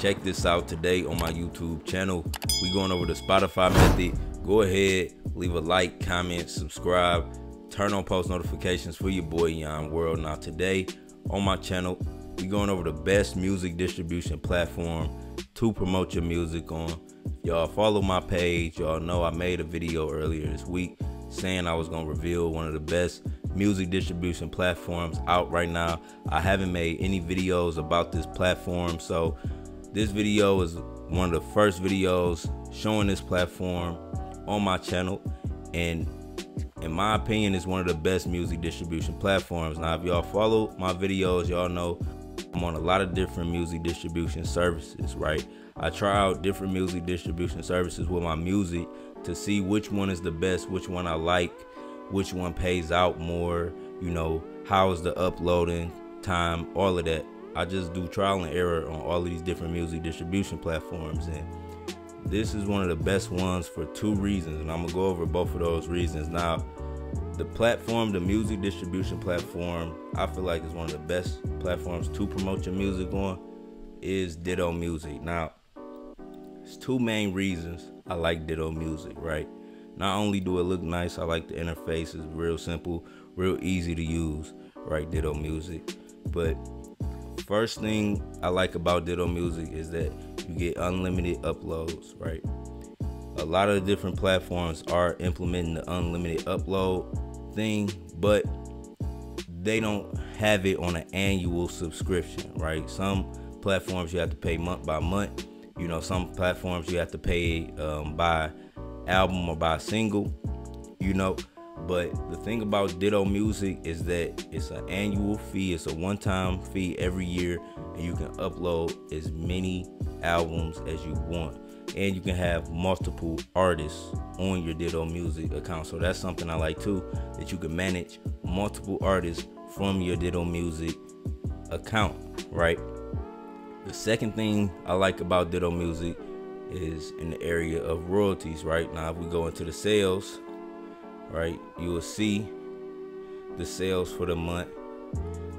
Check this out today on my YouTube channel. We going over the Spotify method. Go ahead, leave a like, comment, subscribe, turn on post notifications for your boy Yon World. Now today on my channel, we going over the best music distribution platform to promote your music on. Y'all follow my page. Y'all know I made a video earlier this week saying I was gonna reveal one of the best music distribution platforms out right now. I haven't made any videos about this platform, so this video is one of the first videos showing this platform on my channel, and in my opinion it's one of the best music distribution platforms. Now if y'all follow my videos, y'all know I'm on a lot of different music distribution services, right? I try out different music distribution services with my music to see which one is the best, which one I like, which one pays out more, you know, how is the uploading time, all of that. I just do trial and error on all of these different music distribution platforms, and this is one of the best ones for two reasons, and I'm gonna go over both of those reasons. Now, the platform, the music distribution platform, I feel like is one of the best platforms to promote your music on is Ditto Music. Now, there's two main reasons I like Ditto Music, right? Not only do it look nice, I like the interface. It's real simple, real easy to use, right? Ditto Music. But first thing I like about Ditto Music is that you get unlimited uploads, right? A lot of the different platforms are implementing the unlimited upload thing, but they don't have it on an annual subscription, right? Some platforms you have to pay month by month. You know, some platforms you have to pay by album or by single, you know. But the thing about Ditto Music is that it's an annual fee. It's a one-time fee every year, and you can upload as many albums as you want, and you can have multiple artists on your Ditto Music account. So that's something I like too, that you can manage multiple artists from your Ditto Music account, right? The second thing I like about Ditto Music is in the area of royalties, right? Now if we go into the sales, right, you will see the sales for the month.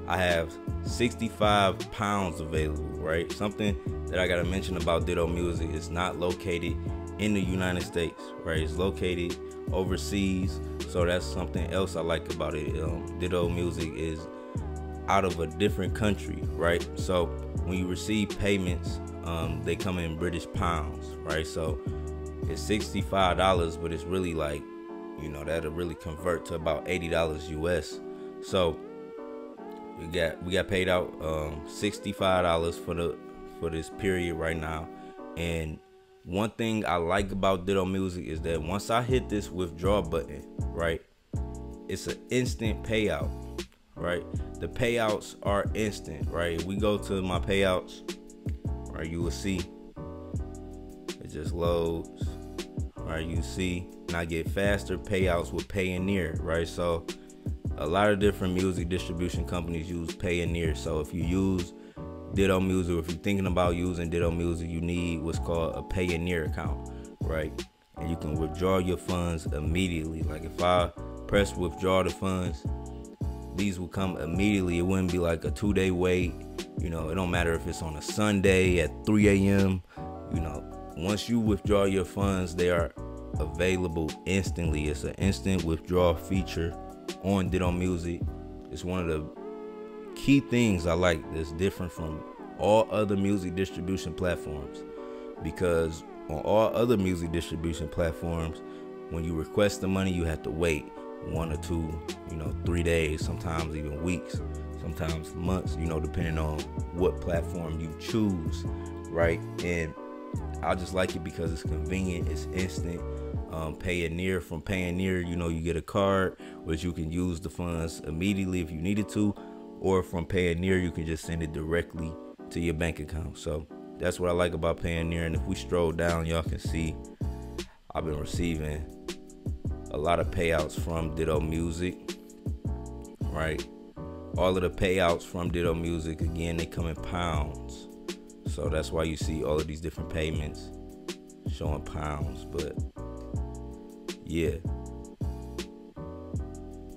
I have 65 pounds available, right? Something that I gotta mention about Ditto Music is not located in the United States, right? It's located overseas, so that's something else I like about it. Ditto Music is out of a different country, right? So when you receive payments, they come in British pounds, right? So it's $65, but it's really like, you know, that'll really convert to about $80 US. So we got paid out $65 for this period right now. And one thing I like about Ditto Music is that once I hit this withdraw button, right, it's an instant payout, right? The payouts are instant, right? If we go to my payouts, right, you will see it just loads, right? You see, and I get faster payouts with Payoneer, right? So a lot of different music distribution companies use Payoneer. So if you use Ditto Music, or if you're thinking about using Ditto Music, you need what's called a Payoneer account, right? And you can withdraw your funds immediately. Like if I press withdraw the funds, these will come immediately. It wouldn't be like a 2-day wait. You know, it don't matter if it's on a Sunday at 3 a.m. You know, once you withdraw your funds, they are available instantly. It's an instant withdrawal feature on Ditto Music. It's one of the key things I like that's different from all other music distribution platforms, because on all other music distribution platforms, when you request the money, you have to wait 1 or 2, 3 days, sometimes even weeks, sometimes months, depending on what platform you choose, right? And I just like it because it's convenient, it's instant. Payoneer, from Payoneer, you get a card which you can use the funds immediately if you needed to, or from Payoneer you can just send it directly to your bank account. So that's what I like about Payoneer. And if we stroll down, y'all can see I've been receiving a lot of payouts from Ditto Music, right? All of the payouts from Ditto Music, again, they come in pounds, so that's why you see all of these different payments showing pounds. But yeah,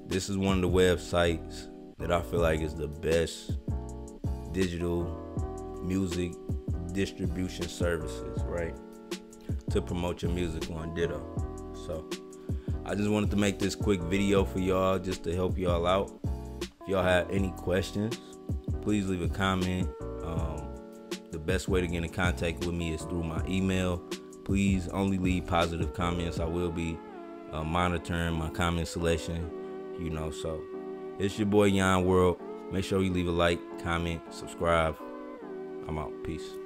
this is one of the websites that I feel like is the best digital music distribution services, right, to promote your music on Ditto. So I just wanted to make this quick video for y'all just to help y'all out. If y'all have any questions, please leave a comment. The best way to get in contact with me is through my email. Please only leave positive comments. I will be monitoring my comment selection, so it's your boy Yon World. Make sure you leave a like, comment, subscribe. I'm out. Peace.